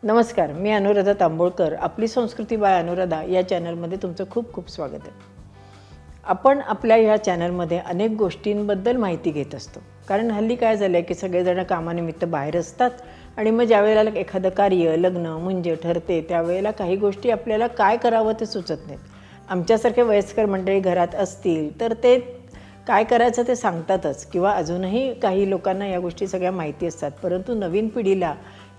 नमस्कार, मी अनुराधा तांबोळकर. आपली संस्कृती बाय अनुराधा या चॅनलमध्ये तुमचं खूप खूप स्वागत आहे. आपण आपल्या ह्या चॅनलमध्ये अनेक गोष्टींबद्दल माहिती घेत असतो. कारण हल्ली काय झालं आहे की सगळेजण कामानिमित्त बाहेर असतात आणि मग ज्यावेळेला एखादं कार्य, लग्न, मुंज ठरते त्यावेळेला काही गोष्टी आपल्याला काय करावं ते सुचत नाहीत. आमच्यासारखे वयस्कर मंडळी घरात असतील तर ते काय करायचं ते सांगतातच किंवा अजूनही काही लोकांना या गोष्टी सगळ्या माहिती असतात. परंतु नवीन पिढीला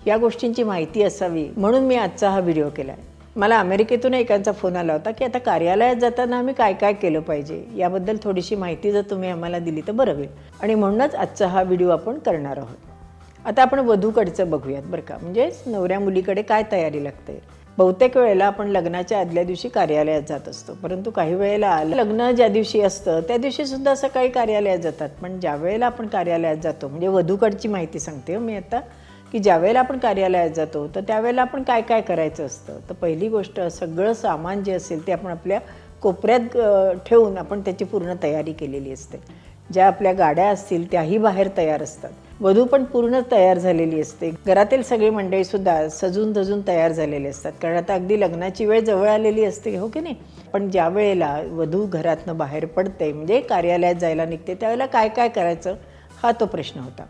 या गोष्टींची माहिती असावी म्हणून मी आजचा हा व्हिडिओ केला आहे. मला अमेरिकेतून एकांचा फोन आला होता की आता कार्यालयात जाताना आम्ही काय काय केलं पाहिजे याबद्दल थोडीशी माहिती जर तुम्ही आम्हाला दिली तर बरं होईल आणि म्हणूनच आजचा हा व्हिडिओ आपण करणार आहोत. आता आपण वधूकडचं बघूयात बरं का. म्हणजेच नवऱ्या मुलीकडे काय तयारी लागते. बहुतेक वेळेला आपण लग्नाच्या आदल्या दिवशी कार्यालयात जात असतो, परंतु काही वेळेला लग्न ज्या दिवशी असतं त्या दिवशी सुद्धा सकाळी कार्यालयात जातात. पण ज्या वेळेला आपण कार्यालयात जातो म्हणजे वधूकडची माहिती सांगते मी आता की ज्यावेळेला आपण कार्यालयात जातो तर त्यावेळेला आपण काय काय करायचं असतं. तर पहिली गोष्ट सगळं सामान जे असेल ते आपण आपल्या कोपऱ्यात ठेवून आपण त्याची पूर्ण तयारी केलेली असते. ज्या आपल्या गाड्या असतील त्याही बाहेर तयार असतात. वधू पण पूर्ण तयार झालेली असते. घरातील सगळी मंडळीसुद्धा सजून धजून तयार झालेले असतात. कारण आता अगदी लग्नाची वेळ जवळ आलेली असते, हो की नाही. पण ज्या वेळेला वधू घरातनं बाहेर पडते म्हणजे कार्यालयात जायला निघते त्यावेळेला काय काय करायचं हा तो प्रश्न होता.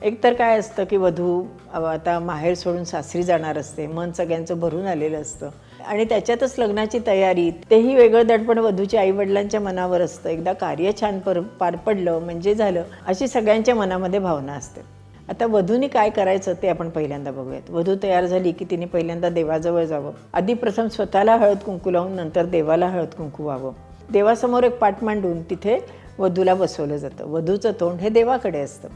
एक तर काय असतं की वधू आता माहेर सोडून सासरी जाणार असते. मन सगळ्यांचं भरून आलेलं असतं आणि त्याच्यातच लग्नाची तयारी, तेही वेगळं दडपण वधूच्या आईवडिलांच्या मनावर असतं. एकदा कार्य छान पार पडलं म्हणजे झालं अशी सगळ्यांच्या मनामध्ये भावना असते. आता वधूने काय करायचं ते आपण पहिल्यांदा बघूयात. वधू तयार झाली की तिने पहिल्यांदा देवाजवळ जावं. आधी प्रथम स्वतःला हळद कुंकू लावून नंतर देवाला हळद कुंकू व्हावं. देवासमोर एक पाट मांडून तिथे वधूला बसवलं जातं. वधूचं तोंड हे देवाकडे असतं.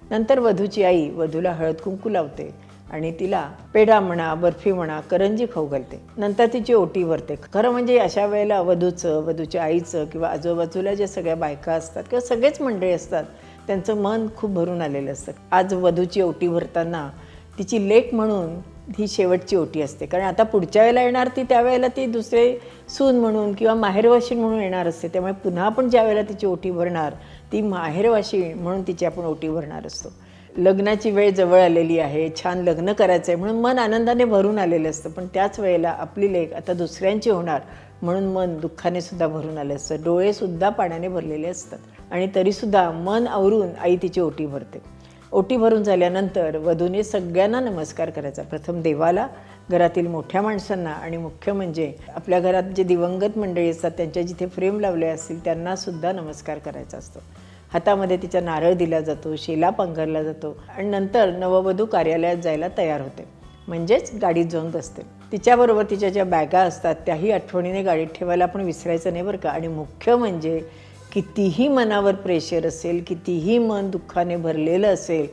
नंतर वधूची आई वधूला हळद कुंकू लावते आणि तिला पेढा म्हणा, बर्फी म्हणा, करंजी खाऊ घालते. नंतर तिची ओटी भरते. खरं म्हणजे अशा वेळेला वधूचं, वधूच्या आईचं किंवा आजूबाजूला ज्या सगळ्या बायका असतात किंवा सगळेच मंडळी असतात त्यांचं मन खूप भरून आलेलं असतं. आज वधूची ओटी भरताना तिची लेक म्हणून ही शेवटची ओटी असते. कारण आता पुढच्या वेळेला येणार ती त्यावेळेला ती दुसरे सून म्हणून किंवा माहेरवाशीण म्हणून येणार असते. त्यामुळे पुन्हा आपण ज्या वेळेला तिची ओटी भरणार ती माहेरवाशीण म्हणून तिची आपण ओटी भरणार असतो. लग्नाची वेळ जवळ आलेली आहे, छान लग्न करायचं आहे म्हणून मन आनंदाने भरून आलेलं असतं. पण त्याच वेळेला आपली लेक आता दुसऱ्यांची होणार म्हणून मन दुःखाने सुद्धा भरून आलं असतं. डोळेसुद्धा पाण्याने भरलेले असतात आणि तरीसुद्धा मन आवरून आई तिची ओटी भरते. ओटी भरून झाल्यानंतर वधूने सगळ्यांना नमस्कार करायचा. प्रथम देवाला, घरातील मोठ्या माणसांना आणि मुख्य म्हणजे आपल्या घरात जे दिवंगत मंडळी असतात त्यांच्या जिथे फ्रेम लावले असतील त्यांनासुद्धा नमस्कार करायचा असतो. हातामध्ये तिचा नारळ दिला जातो, शेला पांघरला जातो आणि नंतर नववधू कार्यालयात जायला तयार होते. म्हणजेच गाडीत जाऊन बसते. तिच्याबरोबर तिच्या ज्या बॅगा असतात त्याही आठवणीने गाडीत ठेवायला आपण विसरायचं नाही बरं का. आणि मुख्य म्हणजे कितीही मनावर प्रेशर असेल, कितीही मन दुःखाने भरलेलं असेल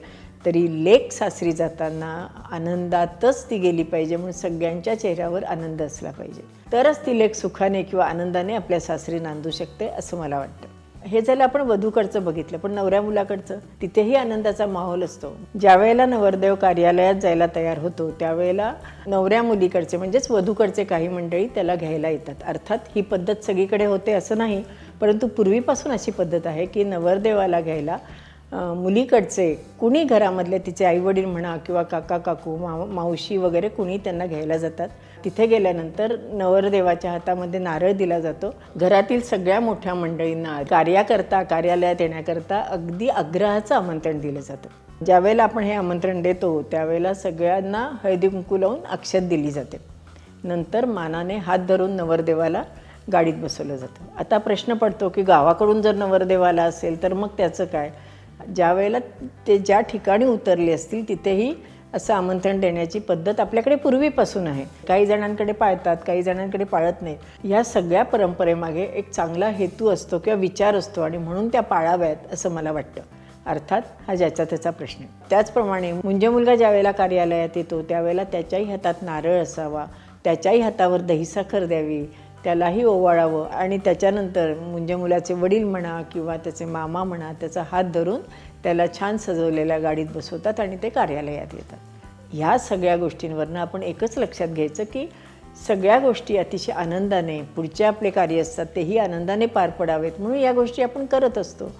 तरी लेक सासरी जाताना आनंदातच ती गेली पाहिजे. म्हणून सगळ्यांच्या चेहऱ्यावर आनंद असला पाहिजे. तरच ती लेक सुखाने किंवा आनंदाने आपल्या सासरी नांदू शकते असं मला वाटतं. हे झालं आपण वधूकडचं बघितलं. पण नवऱ्या मुलाकडचं तिथेही आनंदाचा माहोल असतो. ज्या वेळेला नवरदेव कार्यालयात जायला तयार होतो त्यावेळेला नवऱ्या मुलीकडचे म्हणजेच वधूकडचे काही मंडळी त्याला घ्यायला येतात. अर्थात ही पद्धत सगळीकडे होते असं नाही, परंतु पूर्वीपासून अशी पद्धत आहे की नवरदेवाला घ्यायला मुलीकडचे कुणी घरामधले तिचे आईवडील म्हणा किंवा काका काकू मावशी वगैरे कुणी त्यांना घ्यायला जातात. तिथे गेल्यानंतर नवरदेवाच्या हातामध्ये नारळ दिला जातो. घरातील सगळ्या मोठ्या मंडळींना कार्यालयात येण्याकरता अगदी आग्रहाचं आमंत्रण दिलं जातं. ज्यावेळेला आपण हे आमंत्रण देतो त्यावेळेला सगळ्यांना हळदी कुंकू लावून अक्षत दिली जाते. नंतर मानाने हात धरून नवरदेवाला गाडीत बसवलं जातं. आता प्रश्न पडतो की गावाकडून जर नवरदेवाला असेल तर मग त्याचं काय. ज्या वेळेला ते ज्या ठिकाणी उतरले असतील तिथेही असं आमंत्रण देण्याची पद्धत आपल्याकडे पूर्वीपासून आहे. काही जणांकडे पाळतात, काही जणांकडे पाळत नाहीत. ह्या सगळ्या परंपरेमागे एक चांगला हेतू असतो किंवा विचार असतो आणि म्हणून त्या पाळाव्यात असं मला वाटतं. अर्थात हा ज्याचा त्याचा प्रश्न आहे. त्याचप्रमाणे मुंजे मुलगा ज्या वेळेला कार्यालयात येतो त्यावेळेला त्याच्याही हातात नारळ असावा, त्याच्याही हातावर दहीसाखर द्यावी, त्यालाही ओवाळावं आणि त्याच्यानंतर मुंजे मुलाचे वडील म्हणा किंवा त्याचे मामा म्हणा त्याचा हात धरून त्याला छान सजवलेल्या गाडीत बसवतात आणि ते कार्यालयात येतात. ह्या सगळ्या गोष्टींवरनं आपण एकच लक्षात घ्यायचं की सगळ्या गोष्टी अतिशय आनंदाने, पुढचे आपले कार्य असतात तेही आनंदाने पार पडावेत म्हणून या गोष्टी आपण करत असतो.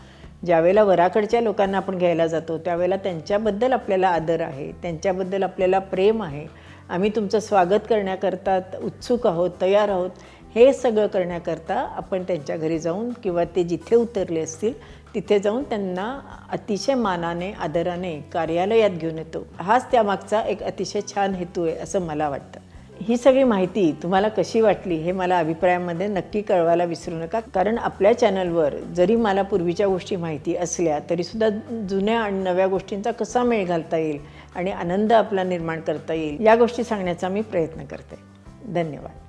ज्यावेळेला वराकडच्या लोकांना आपण घ्यायला जातो त्यावेळेला त्यांच्याबद्दल आपल्याला आदर आहे, त्यांच्याबद्दल आपल्याला प्रेम आहे आम्ही तुमचं स्वागत करण्याकरता उत्सुक आहोत, तयार आहोत. हे सगळं करण्याकरता आपण त्यांच्या घरी जाऊन किंवा ते जिथे उतरले असतील तिथे जाऊन त्यांना अतिशय मानाने, आदराने कार्यालयात घेऊन येतो. हाच त्यामागचा एक अतिशय छान हेतू आहे असं मला वाटतं. ही सगळी माहिती तुम्हाला कशी वाटली हे मला अभिप्रायामध्ये नक्की कळवायला विसरू नका. कारण आपल्या चॅनलवर जरी मला पूर्वीच्या गोष्टी माहिती असल्या तरीसुद्धा जुन्या आणि नव्या गोष्टींचा कसा मेळ घालता येईल आणि आनंद आपला निर्माण करता येईल या गोष्टी सांगण्याचा मी प्रयत्न करते. धन्यवाद.